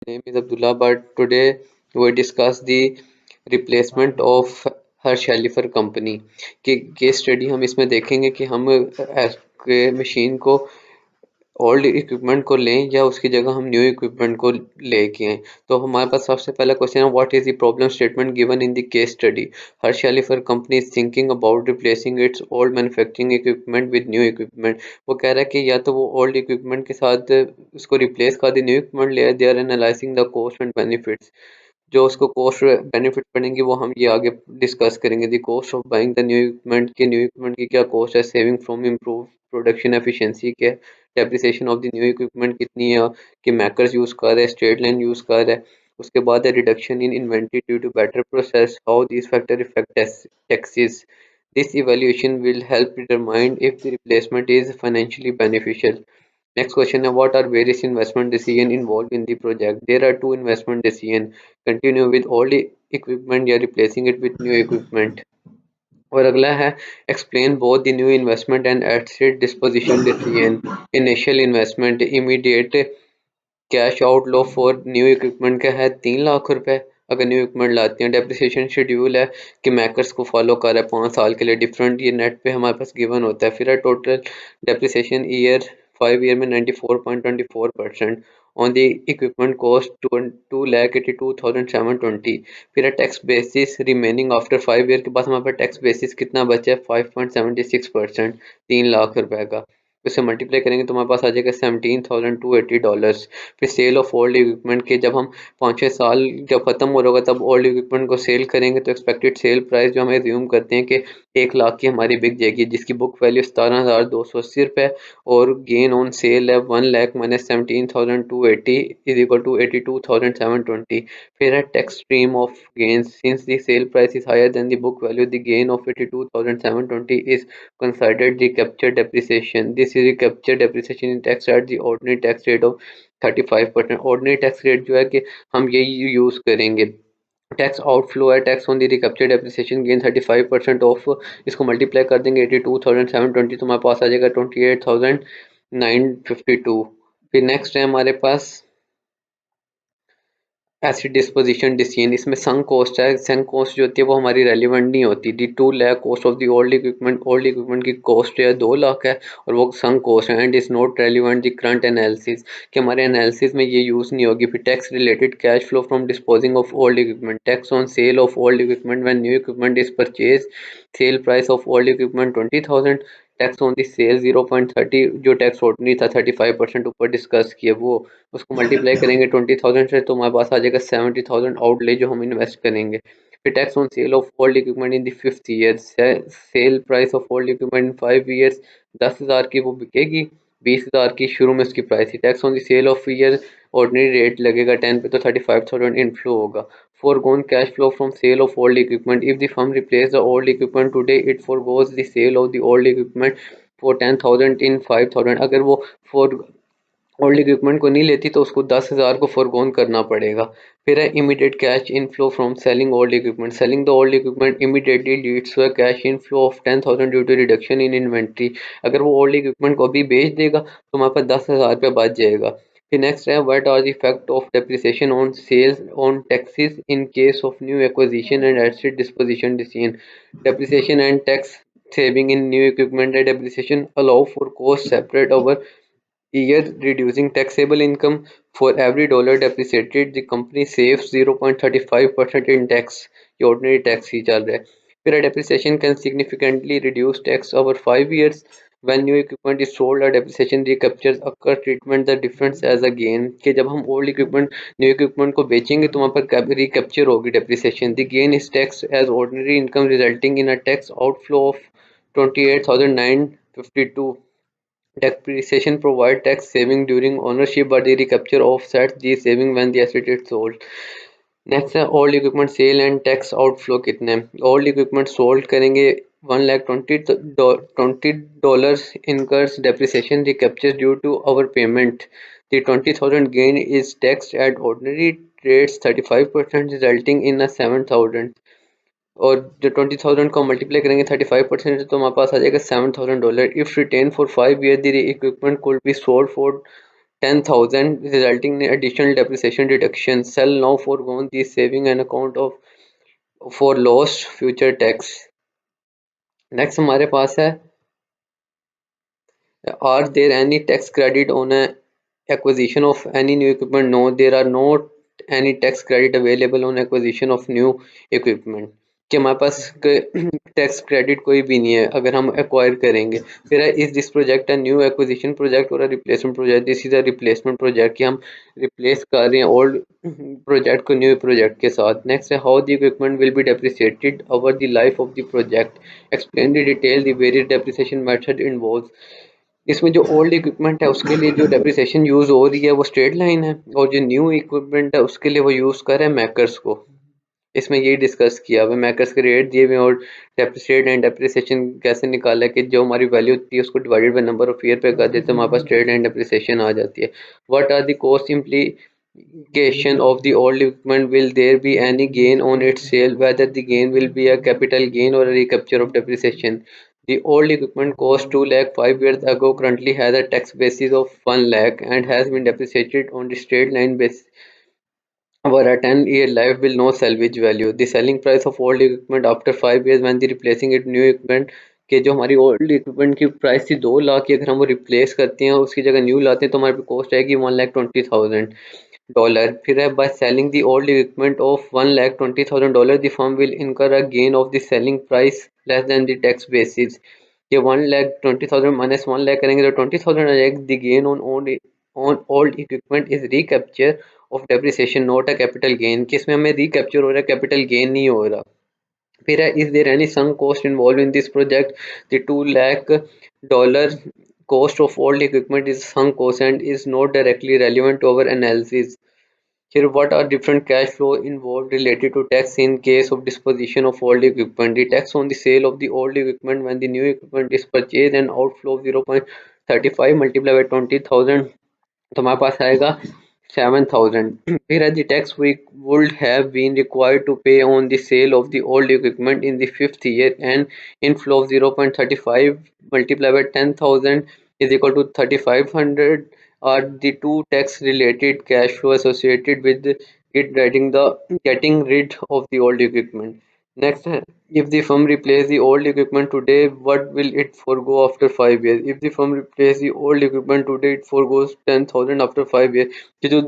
name is Abdullah, but today we discuss the replacement of हर शेलिफर company की case study. हम इसमें देखेंगे कि हम मशीन को ओल्ड इक्विपमेंट को लें या उसकी जगह हम न्यू इक्विपमेंट को लेके आए। तो हमारे पास सबसे पहला क्वेश्चन है, what is the problem statement given in the case study. हर शेलिफर company is thinking about replacing its old manufacturing equipment with new equipment. वो कह रहा है कि या तो वो ओल्ड इक्विपमेंट के साथ उसको रिप्लेस कर दे, न्यू इक्विपमेंट ले, they are analysing the cost and benefits. जो उसको कॉस्ट बेनिफिट पड़ेंगे वो हम ये आगे डिस्कस करेंगे। The cost of buying the new equipment, के न्यू इक्विपमेंट की क्या कॉस्ट है, saving from improve production efficiency के, depreciation of the new equipment कितनी है कि मैकर्स यूज कर रहे हैं, स्ट्रेट लाइन यूज कर रहा है। उसके बाद है reduction in inventory due to better process, how this factor effect taxes. This evaluation will help determine if the replacement is financially beneficial. Next question is, what are various investment decisions involved in the project? There are two investment decisions: continue with old equipment या replacing it with new equipment. और अगला है, explain both the new investment and asset disposition decision. Initial investment, immediate cash outflow for new equipment का है 3 लाख रुपए अगर new equipment लाते हैं। Depreciation schedule है कि मैकर्स को फॉलो कर रहा है 5 साल के लिए, डिफरेंट ये नेट पे हमारे पास गिवन होता है। फिर है टोटल डेप्रिसिएशन ईयर 5 ईयर में 94.24% ऑन द इक्विपमेंट कॉस्ट 2,82,720। फिर है tax basis remaining after 5 year के बाद हमारे पास टैक्स बेसिस कितना बचा है 5.76%, 3 लाख रुपए का। इसे मल्टीप्लाई करेंगे तो हमारे पास आ जाएगा $17,280। फिर सेल ऑफ ओल्ड इक्विपमेंट के जब हम 5-6 साल जब खत्म हो रहा होगा तब ओल्ड इक्विपमेंट को सेल करेंगे तो एक्सपेक्टेड सेल प्राइस जो हम एज्यूम करते हैं कि 1 लाख की हमारी बिक जाएगी, जिसकी बुक वैल्यू 17,280 रुपये और गेन ऑन सेल है 1 lakh minus 17,280 is equal to 82,720। फिर है tax stream of gain, since the sale price is higher than the book value the gain of 82,720 is considered the capture depreciation. This is the capture depreciation in tax at the ordinary tax rate of 35%. Ordinary tax rate जो है कि हम यही use करेंगे। Tax outflow है, tax on the recapture depreciation gain 35% of, इसको multiply कर देंगे 82,720 तो हमारे पास आ जाएगा 28,952। फिर नेक्स्ट है हमारे पास एसिड डिस्पोजिशन डिसीजन। इसमें संक कॉस्ट है, संक कॉस्ट जो होती है वो हमारी रेलिवेंट नहीं होती। The 2 lakh cost of the old equipment की कॉस्ट है 2 लाख है और वो संक कॉस्ट है and is not relevant the current analysis, कि हमारे एनालिसिस में ये यूज नहीं होगी। फिर tax related cash flow from disposing of old equipment, tax on sale of old equipment when new equipment is purchase, sale price of old equipment 20,000, tax on the sale 0.30, जो tax ordinary था 35% ऊपर discuss किया वो, उसको multiply करेंगे 20,000 से तो हमारे पास आ जाएगा 70,000 आउटले जो हम इन्वेस्ट करेंगे। फिर tax on sale of old equipment in the 5th year, cell price of old equipment in 5 years 10,000 की वो बिकेगी, 20,000 की शुरू में उसकी प्राइस थी। Tax on the sale of year ordinary rate लगेगा 10 पे तो 35,000 इनफ्लो होगा। Foregone cash flow from sale of old equipment. If the firm replaces the old equipment today, it foregoes the sale of the old equipment for 10,000 in 5,000। अगर वो for old equipment को नहीं लेती तो उसको 10,000 को फोरगोन करना पड़ेगा। फिर है immediate cash inflow from selling old equipment, selling the old equipment immediately leads to a cash inflow of 10,000 due to reduction in inventory. अगर वो ओल्ड इक्विपमेंट को अभी बेच देगा तो हमारे पास 10,000 रुपये बच जाएगा। फिर नेक्स्ट है, what are the effect of depreciation on sales on taxes in case of new acquisition and asset disposition decision. Depreciation and tax saving in new equipment and depreciation allow for cost separate over year, reducing taxable income. For every dollar depreciated, the company saves 0.35% in tax. ये ordinary tax ही चल रहा है। फिर depreciation can significantly reduce tax over 5 years. When new equipment is sold, a depreciation recaptures occur treatment the difference as a gain, कि जब हम old equipment new equipment को बेचेंगे तो वहाँ पर recapture होगी depreciation. The gain is taxed as ordinary income resulting in a tax outflow of 28,952. Depreciation provides tax saving during ownership, but the recapture offsets the saving when the asset is sold. Next है old equipment sale and tax outflow कितने हैं। Old equipment sold करेंगे 1,20,20 incurs depreciation recaptures due to our payment. The 20,000 gain is taxed at ordinary rates 35% resulting in a 7,000, और जो 20,000 को multiply करेंगे 35% तो हमारे पास आ जाएगा $7,000। If retain for 5 year the equipment could be sold for 10,000, resulting in additional depreciation deduction. Shall now forgone these saving an account of for lost future tax. Next हमारे पास है, are there any tax credit on a acquisition of any new equipment? No, there are not any tax credit available on acquisition of new equipment. कि हमारे पास tax credit कोई भी नहीं है अगर हम एक्वायर करेंगे. फिर है, is this project a new acquisition project और a replacement project? This is a replacement project कि हम रिप्लेस कर रहे हैं ओल्ड प्रोजेक्ट को न्यू प्रोजेक्ट के साथ. नेक्स्ट है, how the equipment will be depreciated over the life of the project? Explain the detail the various depreciation method involve. इसमें जो ओल्ड इक्विपमेंट है उसके लिए जो डेप्रिसिएशन यूज हो रही है वो स्ट्रेट लाइन है, और जो न्यू इक्विपमेंट है उसके लिए वो यूज कर रहे हैं मैकर्स को. इसमें यही डिस्कस किया हुआ, मैकर्स के रेट दिए हुए और डेप्रिसिएट एंड डेप्रिसिएशन कैसे निकाला है कि जो हमारी वैल्यू होती है उसको divided by number of year पे कर देते हैं, हमारे पास स्ट्रेट लाइन डेप्रिसिएशन आ जाती है. What are the cost implication of the old equipment? Will there be any gain on its sale? Whether the gain will be a capital gain or a recapture of depreciation? The old equipment cost 2 lakh 5 years ago, currently has a tax basis of 1 lakh and has been depreciated on the straight line basis over a 10-year life with no salvage value. The selling price of old equipment after 5 years when the replacing it new equipment, कि जो हमारी old equipment की price थी 2 लाख की, अगर हम वो replace करते हैं उसकी जगह न्यू लाते हैं तो हमारे पे कॉस्ट आएगी 1,20,000 डॉलर. फिर है, by selling the old equipment of 1,20,000 dollar the firm will incur a gain of the selling price less than the tax basis. ये 1,20,000 माइनस 1 लाख करेंगे तो 20,000 आ जाएगी. The gain on old equipment is recapture of depreciation not a capital gain, कि इसमें हमें recapture हो रहा है, कैपिटल गेन नहीं हो रहा. फिर है, is there any some cost involve in this project? The 2 लाख dollar cost of old equipment is sunk cost and is not directly relevant to our analysis. Here, what are different cash flow involved related to tax in case of disposition of old equipment? The tax on the sale of the old equipment when the new equipment is purchased and outflow of 0.35 multiplied by 20,000, तो हमारे पास आएगा 7,000. Whereas the tax we would have been required to pay on the sale of the old equipment in the fifth year, and inflow of 0.35 multiplied by 10,000 is equal to 3,500 are the two tax related cash flow associated with getting rid of the old equipment. Next, if the firm replace the old equipment today, what will it forego after 5 years? If the firm replace the old equipment today, it forgoes 10,000 after 5 years. कि जो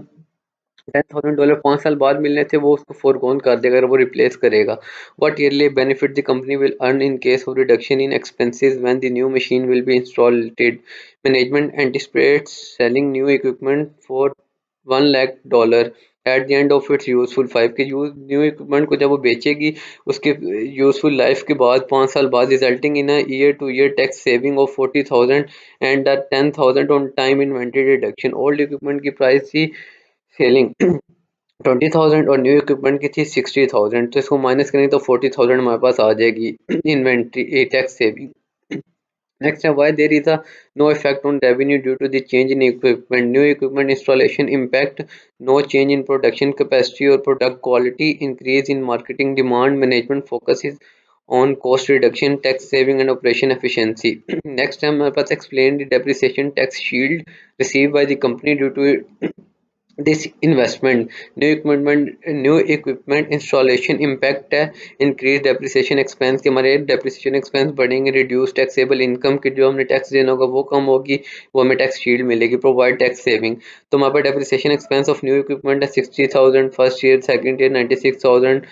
$10,000 5 साल बाद मिलने थे वो उसको फोरगोन कर देगा अगर वो रिप्लेस करेगा. What yearly benefit the company will earn in case of reduction in expenses when the new machine will be installed? Management anticipates selling new equipment for $1 lakh at the end of its useful 5 के use new equipment को जब वो बेचेगी उसके useful life के बाद 5 साल बाद, resulting in year two year tax saving of 40,000 and 10,000 on time inventory reduction. Old equipment की प्राइस थी सेलिंग 20,000 और न्यू इक्विपमेंट की थी 60,000, तो इसको माइनस करेंगे तो 40,000 हमारे पास आ जाएगी inventory tax saving. Next, why there is a no effect on revenue due to the change in equipment? New equipment installation impact no change in production capacity or product quality. Increase in marketing demand. Management focuses on cost reduction, tax saving, and operation efficiency. Next time, let's explain the depreciation tax shield received by the company due to this investment. New equipment installation impact है increase depreciation expense, के हमारे depreciation expense बढ़ेंगे, reduce taxable income की जो हमने tax देना होगा वो कम होगी, वो हमें टैक्स शील्ड मिलेगी. प्रोवाइड टैक्स सेविंग, तो हमारे पास depreciation expense of new equipment है 60,000 फर्स्ट ईयर, सेकंड ईयर 96,000,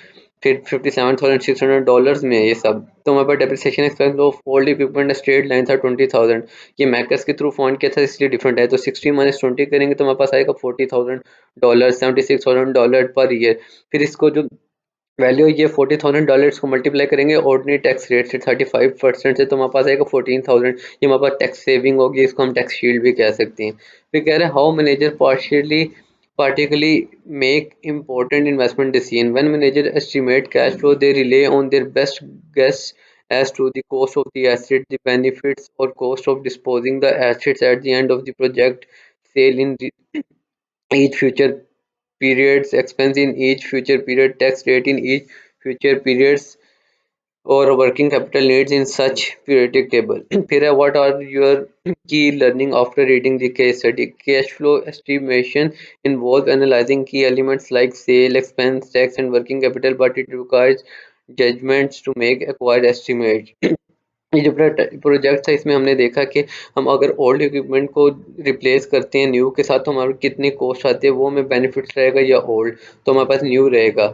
फिर 57,600 में ये सब. तो हमारे पास depreciation expense of old equipment straight line था 20,000. ये मैकर्स के थ्रू फॉन्ट किया था इसलिए डिफरेंट है, तो 60 माइनस 20 करेंगे तो हमारे पास आएगा $40,000, $76,000 पर ईयर. फिर इसको जो वैल्यू ये $40,000 को मल्टीप्लाई करेंगे ऑर्डिनरी टैक्स रेट से 35% से, तो हमारे पास आएगा 14,000. ये हमारे पास टैक्स सेविंग होगी, इसको हम टैक्स शील्ड भी कह सकते हैं. फिर कह रहे हैं how manager particularly make important investment decision. When manager estimate cash flow, they rely on their best guess as to the cost of the asset, the benefits or cost of disposing the assets at the end of the project, sale in each future periods, expense in each future period, tax rate in each future periods, और working capital needs इन सच periodic table. फिर है what are your की learning after reading the case study. Cash flow estimation involves analyzing key elements like sale, expense, tax, and working capital, but it requires judgments to make acquired estimates। ये जो project था इसमें हमने देखा कि हम अगर ओल्ड इक्विपमेंट को रिप्लेस करते हैं न्यू के साथ तो हमारे कितनी कॉस्ट आती है, वो हमें बेनिफिट्स रहेगा या ओल्ड तो हमारे पास न्यू रहेगा।